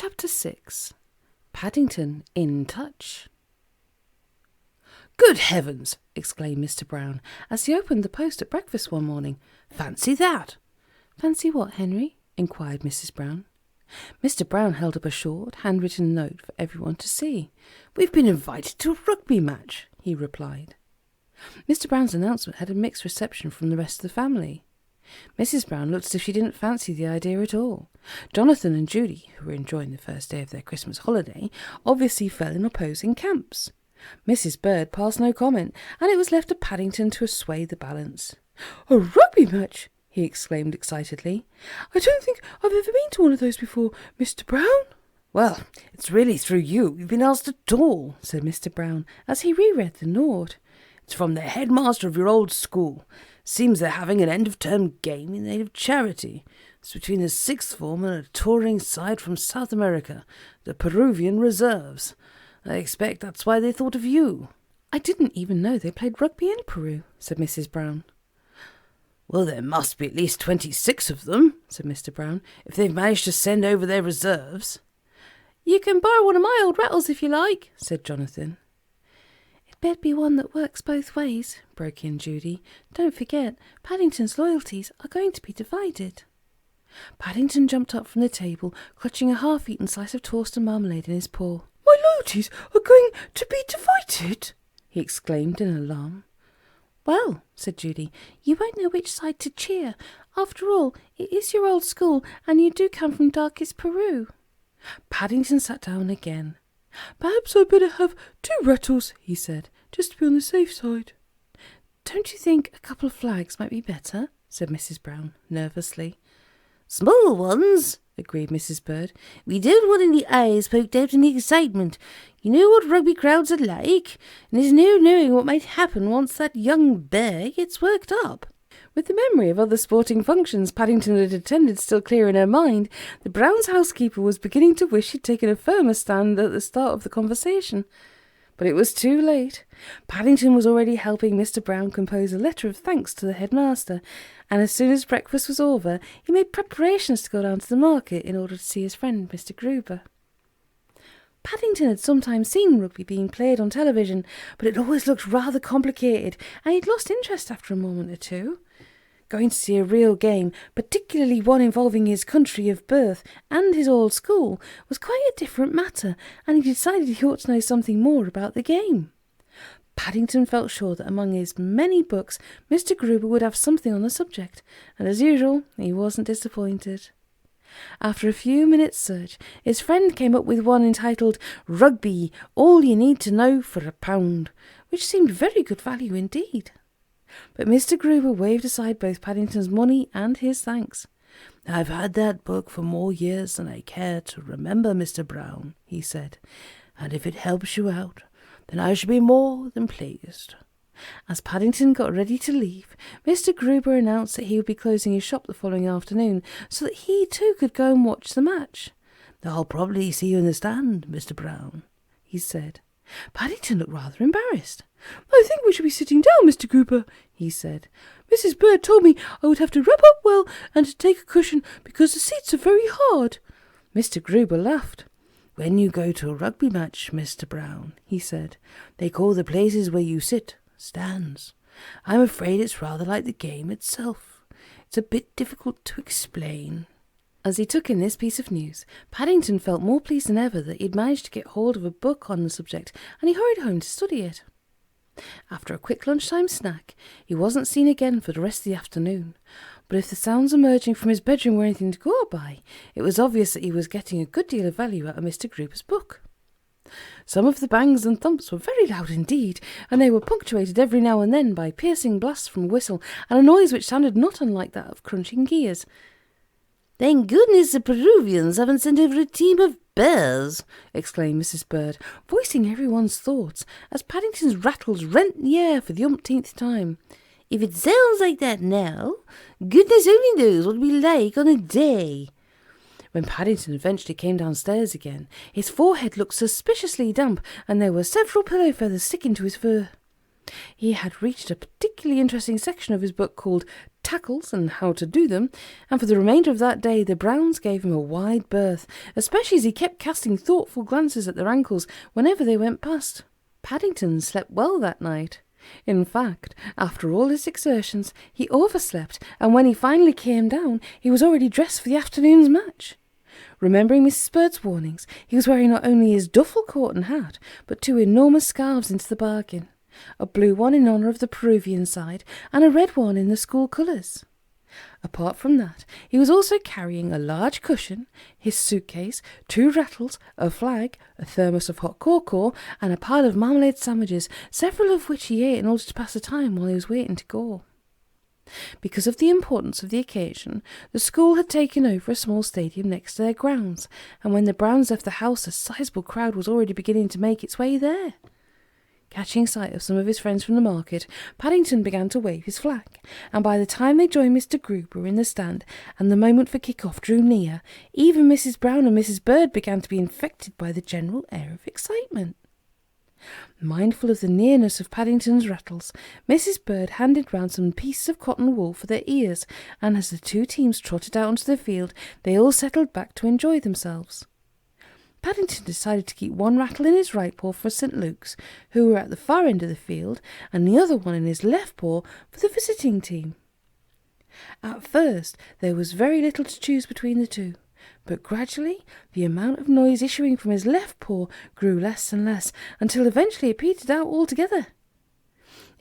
Chapter 6. Paddington in Touch. "Good heavens!" exclaimed Mr. Brown, as he opened the post at breakfast one morning. "Fancy that!" "Fancy what, Henry?" inquired Mrs. Brown. Mr. Brown held up a short, handwritten note for everyone to see. "We've been invited to a rugby match," he replied. Mr. Brown's announcement had a mixed reception from the rest of the family. Mrs. Brown looked as if she didn't fancy the idea at all. Jonathan and Judy, who were enjoying the first day of their Christmas holiday, obviously fell in opposing camps. Mrs. Bird passed no comment, and it was left to Paddington to sway the balance. "A rugby match!" he exclaimed excitedly. "I don't think I've ever been to one of those before, Mr. Brown." "Well, it's really through you we've been asked at all," said Mr. Brown, as he reread the note. "It's from the headmaster of your old school. Seems they're having an end-of-term game in aid of charity. It's between the sixth form and a touring side from South America, the Peruvian reserves. I expect that's why they thought of you." "I didn't even know they played rugby in Peru," said Mrs. Brown. "Well, there must be at least 26 of them," said Mr. Brown, "if they've managed to send over their reserves." "You can borrow one of my old rattles if you like," said Jonathan. "It better be one that works both ways," broke in Judy. "Don't forget, Paddington's loyalties are going to be divided." Paddington jumped up from the table, clutching a half-eaten slice of toast and marmalade in his paw. "My loyalties are going to be divided!" he exclaimed in alarm. "Well," said Judy, "you won't know which side to cheer. After all, it is your old school, and you do come from Darkest Peru." Paddington sat down again. "Perhaps I'd better have 2 rattles," he said, "just to be on the safe side." "Don't you think a couple of flags might be better?" said Mrs. Brown, nervously. "Small ones," agreed Mrs. Bird. "We don't want any eyes poked out in the excitement. You know what rugby crowds are like, and there's no knowing what might happen once that young bear gets worked up." With the memory of other sporting functions Paddington had attended still clear in her mind, the Browns' housekeeper was beginning to wish she'd taken a firmer stand at the start of the conversation. But it was too late. Paddington was already helping Mr. Brown compose a letter of thanks to the headmaster, and as soon as breakfast was over, he made preparations to go down to the market in order to see his friend Mr. Gruber. Paddington had sometimes seen rugby being played on television, but it always looked rather complicated, and he'd lost interest after a moment or two. Going to see a real game, particularly one involving his country of birth and his old school, was quite a different matter, and he decided he ought to know something more about the game. Paddington felt sure that among his many books, Mr. Gruber would have something on the subject, and as usual, he wasn't disappointed. After a few minutes' search, his friend came up with one entitled "Rugby, All You Need to Know for £1," which seemed very good value indeed. But Mr. Gruber waved aside both Paddington's money and his thanks. "I've had that book for more years than I care to remember, Mr. Brown," he said, "and if it helps you out, then I shall be more than pleased." As Paddington got ready to leave, Mr. Gruber announced that he would be closing his shop the following afternoon, so that he too could go and watch the match. "I'll probably see you in the stand, Mr. Brown," he said. Paddington looked rather embarrassed. "I think we should be sitting down, Mr. Gruber," he said. "Mrs. Bird told me I would have to wrap up well and to take a cushion because the seats are very hard." Mr. Gruber laughed. "When you go to a rugby match, Mr. Brown," he said, "they call the places where you sit stands. I'm afraid it's rather like the game itself. It's a bit difficult to explain." As he took in this piece of news, Paddington felt more pleased than ever that he'd managed to get hold of a book on the subject, and he hurried home to study it. After a quick lunchtime snack, he wasn't seen again for the rest of the afternoon, but if the sounds emerging from his bedroom were anything to go by, it was obvious that he was getting a good deal of value out of Mr. Gruber's book. Some of the bangs and thumps were very loud indeed, and they were punctuated every now and then by piercing blasts from a whistle and a noise which sounded not unlike that of crunching gears. "Thank goodness the Peruvians haven't sent over a team of bears," exclaimed Mrs. Bird, voicing everyone's thoughts as Paddington's rattles rent the air for the umpteenth time. "If it sounds like that now, goodness only knows what it'll be like on a day." When Paddington eventually came downstairs again, his forehead looked suspiciously damp, and there were several pillow feathers sticking to his fur. He had reached a particularly interesting section of his book called tackles and how to do them, and for the remainder of that day the Browns gave him a wide berth, especially as he kept casting thoughtful glances at their ankles whenever they went past. Paddington slept well that night. In fact, after all his exertions, he overslept, and when he finally came down, he was already dressed for the afternoon's match. Remembering Mrs. Bird's warnings, he was wearing not only his duffel coat and hat, but 2 enormous scarves into the bargain, a blue one in honour of the Peruvian side, and a red one in the school colours. Apart from that, he was also carrying a large cushion, his suitcase, 2 rattles, a flag, a thermos of hot cocoa, and a pile of marmalade sandwiches, several of which he ate in order to pass the time while he was waiting to go. Because of the importance of the occasion, the school had taken over a small stadium next to their grounds, and when the Browns left the house, a sizable crowd was already beginning to make its way there. Catching sight of some of his friends from the market, Paddington began to wave his flag, and by the time they joined Mr. Gruber in the stand and the moment for kick-off drew near, even Mrs. Brown and Mrs. Bird began to be infected by the general air of excitement. Mindful of the nearness of Paddington's rattles, Mrs. Bird handed round some pieces of cotton wool for their ears, and as the 2 teams trotted out onto the field, they all settled back to enjoy themselves. Paddington decided to keep 1 rattle in his right paw for St. Luke's, who were at the far end of the field, and the other one in his left paw for the visiting team. At first, there was very little to choose between the 2, but gradually the amount of noise issuing from his left paw grew less and less, until eventually it petered out altogether.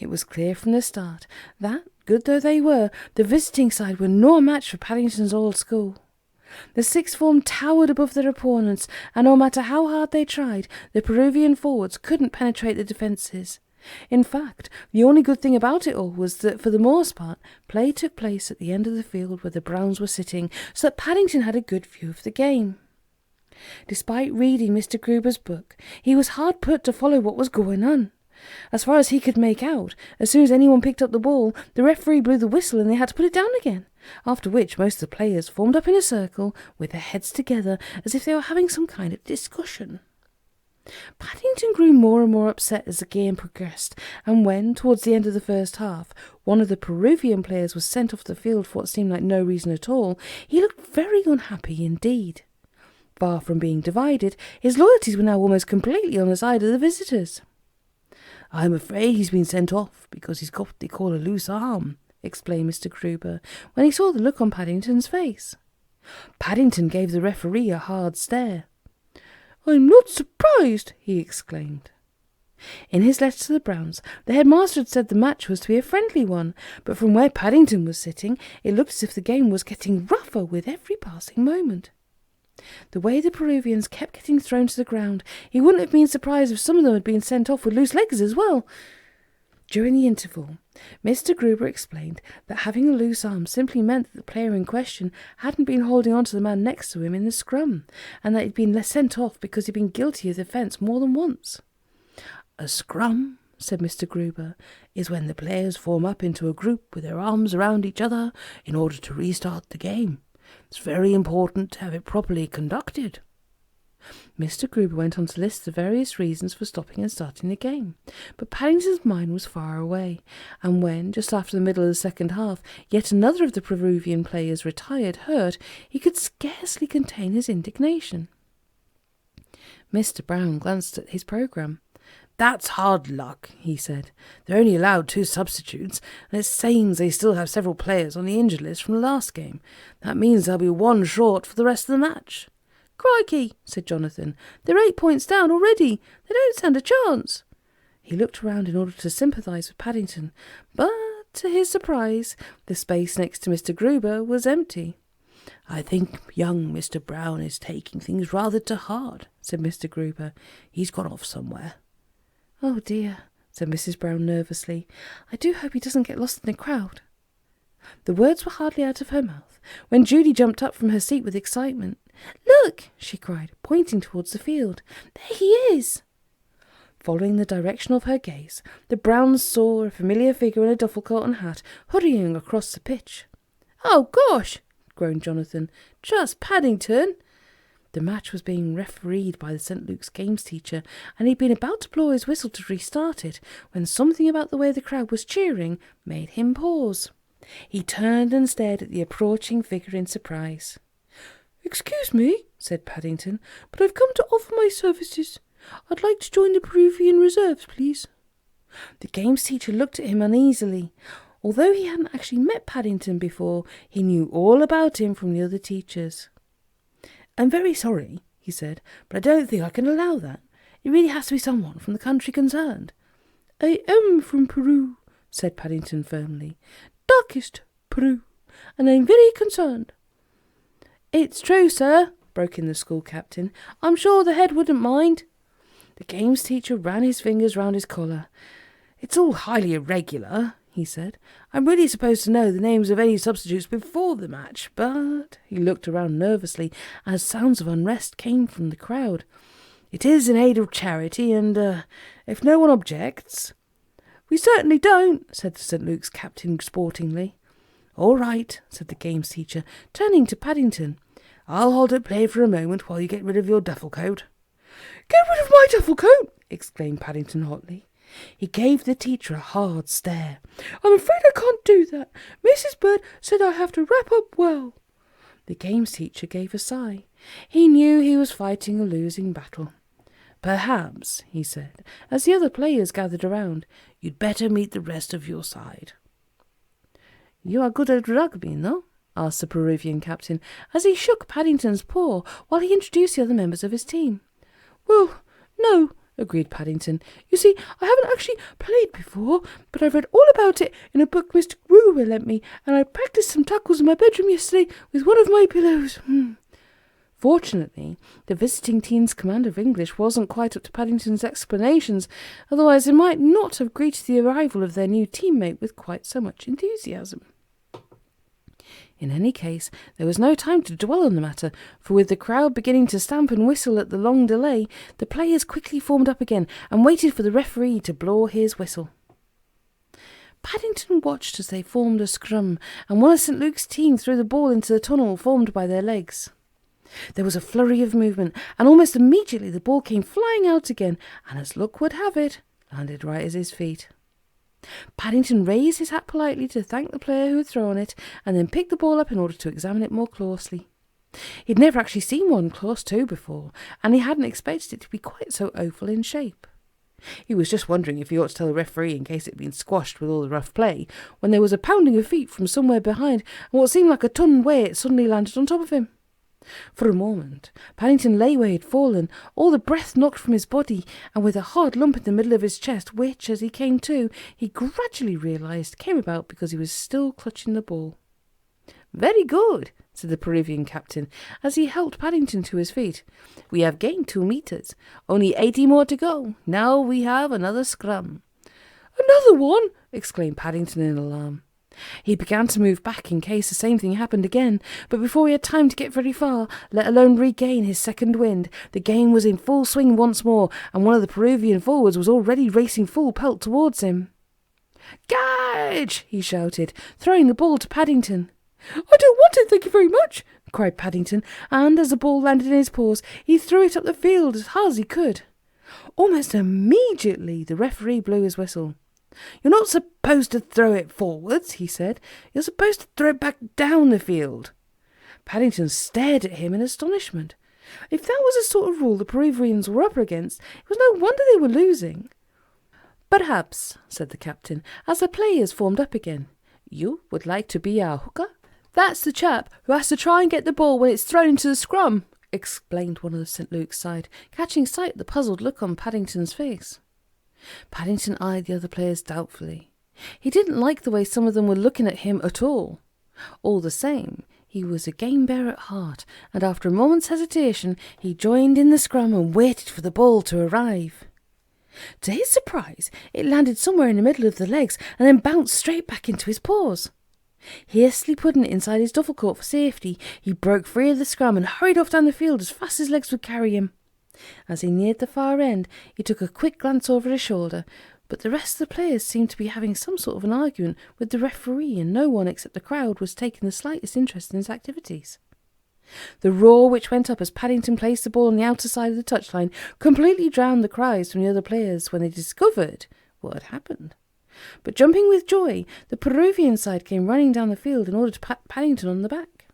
It was clear from the start that, good though they were, the visiting side were no match for Paddington's old school. The 6th form towered above their opponents, and no matter how hard they tried, the Peruvian forwards couldn't penetrate the defences. In fact, the only good thing about it all was that, for the most part, play took place at the end of the field where the Browns were sitting, so that Paddington had a good view of the game. Despite reading Mr. Gruber's book, he was hard put to follow what was going on. As far as he could make out, as soon as anyone picked up the ball, the referee blew the whistle and they had to put it down again, after which most of the players formed up in a circle with their heads together as if they were having some kind of discussion. Paddington grew more and more upset as the game progressed, and when, towards the end of the first half, one of the Peruvian players was sent off the field for what seemed like no reason at all, he looked very unhappy indeed. Far from being divided, his loyalties were now almost completely on the side of the visitors. "I'm afraid he's been sent off because he's got what they call a loose arm," explained Mr. Gruber, when he saw the look on Paddington's face. Paddington gave the referee a hard stare. "I'm not surprised," he exclaimed. In his letter to the Browns, the headmaster had said the match was to be a friendly one, but from where Paddington was sitting, it looked as if the game was getting rougher with every passing moment. The way the Peruvians kept getting thrown to the ground, he wouldn't have been surprised if some of them had been sent off with loose legs as well. During the interval, Mr. Gruber explained that having a loose arm simply meant that the player in question hadn't been holding on to the man next to him in the scrum, and that he'd been sent off because he'd been guilty of the offence more than once. "A scrum," said Mr. Gruber, "is when the players form up into a group with their arms around each other in order to restart the game. It's very important to have it properly conducted." Mr. Gruber went on to list the various reasons for stopping and starting the game, but Paddington's mind was far away, and when, just after the middle of the second half, yet another of the Peruvian players retired hurt, he could scarcely contain his indignation. Mr. Brown glanced at his programme. "That's hard luck," he said. "They're only allowed 2 substitutes, and it seems they still have several players on the injured list from the last game. That means they'll be 1 short for the rest of the match." "Crikey," said Jonathan. "They're 8 points down already. They don't stand a chance." He looked around in order to sympathise with Paddington, but, to his surprise, the space next to Mr. Gruber was empty. "I think young Mr. Brown is taking things rather to heart," said Mr. Gruber. "He's gone off somewhere." "Oh dear," said Mrs. Brown nervously. "I do hope he doesn't get lost in the crowd." The words were hardly out of her mouth when Judy jumped up from her seat with excitement. "Look!" she cried, pointing towards the field. "There he is!" Following the direction of her gaze, the Browns saw a familiar figure in a duffel coat and hat hurrying across the pitch. "Oh gosh!" groaned Jonathan. "Just Paddington!" The match was being refereed by the St. Luke's games teacher, and he'd been about to blow his whistle to restart it when something about the way the crowd was cheering made him pause. He turned and stared at the approaching figure in surprise. "Excuse me," said Paddington, "but I've come to offer my services. I'd like to join the Peruvian reserves, please." The games teacher looked at him uneasily. Although he hadn't actually met Paddington before, he knew all about him from the other teachers. "I'm very sorry," he said, "but I don't think I can allow that. It really has to be someone from the country concerned." "I am from Peru," said Paddington firmly. "Darkest Peru, and I'm very concerned." "It's true, sir," broke in the school captain. "I'm sure the head wouldn't mind." The games teacher ran his fingers round his collar. "It's all highly irregular," he said. "I'm really supposed to know the names of any substitutes before the match, but—" He looked around nervously as sounds of unrest came from the crowd. "It is in aid of charity, and, if no one objects—" "We certainly don't," said the St. Luke's captain sportingly. "All right," said the games teacher, turning to Paddington. "I'll hold at play for a moment while you get rid of your duffel coat." "Get rid of my duffel coat!" exclaimed Paddington hotly. He gave the teacher a hard stare. "I'm afraid I can't do that. Mrs. Bird said I have to wrap up well." The games teacher gave a sigh. He knew he was fighting a losing battle. "Perhaps," he said, as the other players gathered around, "you'd better meet the rest of your side." "You are good at rugby, no?" asked the Peruvian captain, as he shook Paddington's paw while he introduced the other members of his team. "Well, no," agreed Paddington. "You see, I haven't actually played before, but I've read all about it in a book Mr. Brewer lent me, and I practiced some tackles in my bedroom yesterday with one of my pillows." Fortunately, the visiting team's command of English wasn't quite up to Paddington's explanations, otherwise they might not have greeted the arrival of their new teammate with quite so much enthusiasm. In any case, there was no time to dwell on the matter, for with the crowd beginning to stamp and whistle at the long delay, the players quickly formed up again and waited for the referee to blow his whistle. Paddington watched as they formed a scrum, and one of St. Luke's team threw the ball into the tunnel formed by their legs. There was a flurry of movement, and almost immediately the ball came flying out again, and as luck would have it, landed right at his feet. Paddington raised his hat politely to thank the player who had thrown it, and then picked the ball up in order to examine it more closely. He'd never actually seen one close to before, and he hadn't expected it to be quite so oval in shape. He was just wondering if he ought to tell the referee in case it had been squashed with all the rough play, when there was a pounding of feet from somewhere behind, and what seemed like a ton weight suddenly landed on top of him. For a moment, Paddington lay where he had fallen, all the breath knocked from his body, and with a hard lump in the middle of his chest, which, as he came to, he gradually realised came about because he was still clutching the ball. "Very good," said the Peruvian captain, as he helped Paddington to his feet. "We have gained 2 meters. Only 80 more to go. Now we have another scrum." "Another one!" exclaimed Paddington in alarm. He began to move back in case the same thing happened again, but before he had time to get very far, let alone regain his second wind, the game was in full swing once more, and one of the Peruvian forwards was already racing full pelt towards him. "Gage!" he shouted, throwing the ball to Paddington. "I don't want it, thank you very much," cried Paddington, and as the ball landed in his paws, he threw it up the field as hard as he could. Almost immediately, the referee blew his whistle. "You're not supposed to throw it forwards," he said. "You're supposed to throw it back down the field." Paddington stared at him in astonishment. If that was the sort of rule the Peruvians were up against, it was no wonder they were losing. "Perhaps," said the captain, as the players formed up again, "you would like to be our hooker?" "That's the chap who has to try and get the ball when it's thrown into the scrum," explained one of the St. Luke's side, catching sight of the puzzled look on Paddington's face. Paddington eyed the other players doubtfully. He didn't like the way some of them were looking at him at all. All the same, he was a game bear at heart, and after a moment's hesitation, he joined in the scrum and waited for the ball to arrive. To his surprise, it landed somewhere in the middle of the legs and then bounced straight back into his paws. Hastily putting it inside his duffel coat for safety, he broke free of the scrum and hurried off down the field as fast as his legs would carry him. As he neared the far end, he took a quick glance over his shoulder, but the rest of the players seemed to be having some sort of an argument with the referee, and no one except the crowd was taking the slightest interest in his activities. The roar which went up as Paddington placed the ball on the outer side of the touchline completely drowned the cries from the other players when they discovered what had happened. But jumping with joy, the Peruvian side came running down the field in order to pat Paddington on the back.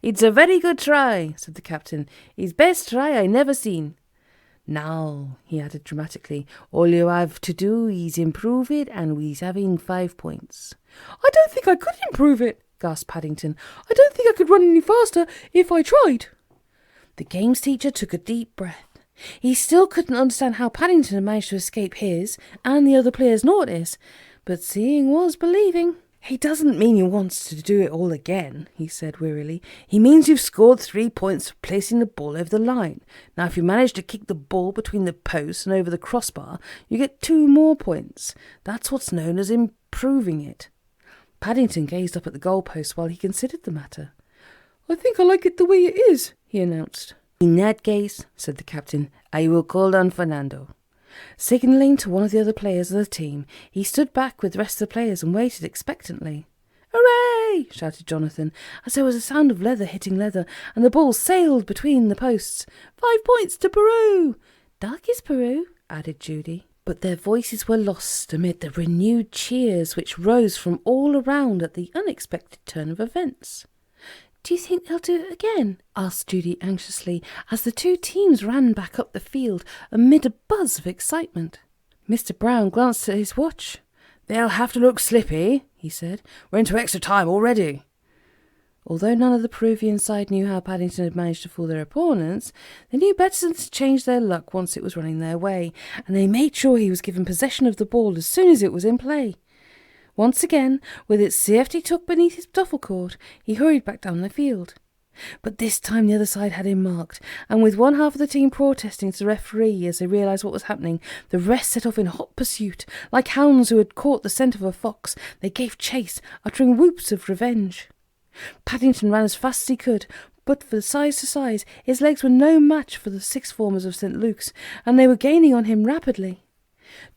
"It's a very good try," said the captain. "It's best try I never seen. Now," he added dramatically, "all you have to do is improve it, and we's having 5 points." "I don't think I could improve it," gasped Paddington. "I don't think I could run any faster if I tried." The games teacher took a deep breath. He still couldn't understand how Paddington had managed to escape his and the other players' notice, but seeing was believing. "He doesn't mean he wants to do it all again," he said wearily. "He means you've scored 3 points for placing the ball over the line. Now, if you manage to kick the ball between the posts and over the crossbar, you get 2 more points. That's what's known as improving it." Paddington gazed up at the goalpost while he considered the matter. "I think I like it the way it is," he announced. "In that case," said the captain, "I will call on Fernando." Signalling to one of the other players of the team, he stood back with the rest of the players and waited expectantly. "Hooray!" shouted Jonathan, as there was a sound of leather hitting leather, and the ball sailed between the posts. 5 points to Peru! "Darkest Peru," added Judy. But their voices were lost amid the renewed cheers which rose from all around at the unexpected turn of events. "Do you think they'll do it again?" asked Judy anxiously, as the 2 teams ran back up the field amid a buzz of excitement. Mr. Brown glanced at his watch. "They'll have to look slippy," he said. "We're into extra time already." Although none of the Peruvian side knew how Paddington had managed to fool their opponents, they knew better than to change their luck once it was running their way, and they made sure he was given possession of the ball as soon as it was in play. Once again, with its safety tucked beneath his duffel coat, he hurried back down the field. But this time the other side had him marked, and with one half of the team protesting to the referee as they realised what was happening, the rest set off in hot pursuit. Like hounds who had caught the scent of a fox, they gave chase, uttering whoops of revenge. Paddington ran as fast as he could, but for size to size, his legs were no match for the sixth formers of St. Luke's, and they were gaining on him rapidly.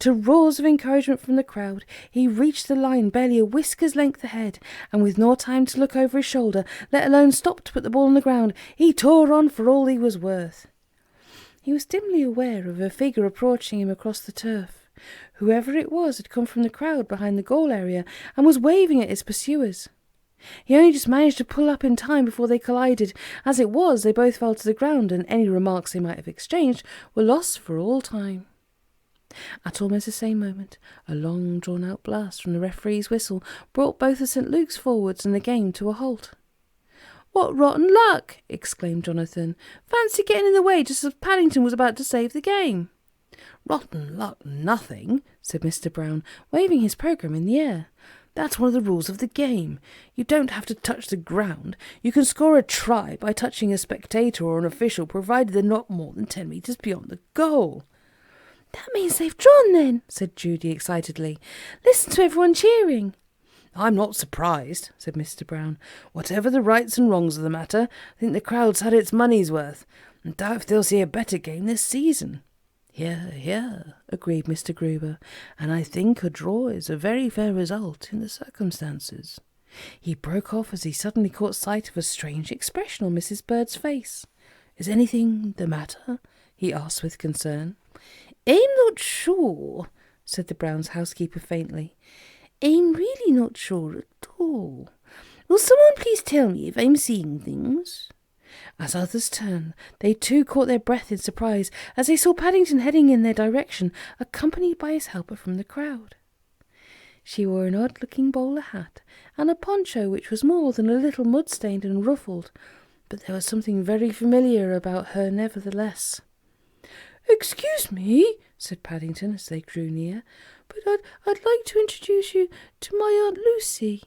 To roars of encouragement from the crowd, he reached the line barely a whisker's length ahead, and with no time to look over his shoulder, let alone stop to put the ball on the ground, he tore on for all he was worth. He was dimly aware of a figure approaching him across the turf. Whoever it was had come from the crowd behind the goal area and was waving at his pursuers. He only just managed to pull up in time before they collided. As it was, they both fell to the ground, and any remarks they might have exchanged were lost for all time. At almost the same moment, a long drawn-out blast from the referee's whistle brought both the St. Luke's forwards and the game to a halt. "What rotten luck!" exclaimed Jonathan. "Fancy getting in the way just as Paddington was about to save the game." "Rotten luck, nothing," said Mr. Brown, waving his programme in the air. "That's one of the rules of the game. You don't have to touch the ground. You can score a try by touching a spectator or an official, provided they're not more than 10 metres beyond the goal." "That means they've drawn then," said Judy excitedly. "Listen to everyone cheering." "I'm not surprised," said Mr. Brown. "Whatever the rights and wrongs of the matter, I think the crowd's had its money's worth, and doubt if they'll see a better game this season." "Hear, hear," agreed Mr. Gruber, "and I think a draw is a very fair result in the circumstances." He broke off as he suddenly caught sight of a strange expression on Mrs. Bird's face. "Is anything the matter?" he asked with concern. "I'm not sure," said the Browns' housekeeper faintly. "I'm really not sure at all. Will someone please tell me if I'm seeing things?" As others turned, they too caught their breath in surprise as they saw Paddington heading in their direction, accompanied by his helper from the crowd. She wore an odd-looking bowler hat and a poncho which was more than a little mud-stained and ruffled, but there was something very familiar about her nevertheless. "Excuse me," said Paddington as they drew near, "but I'd like to introduce you to my Aunt Lucy."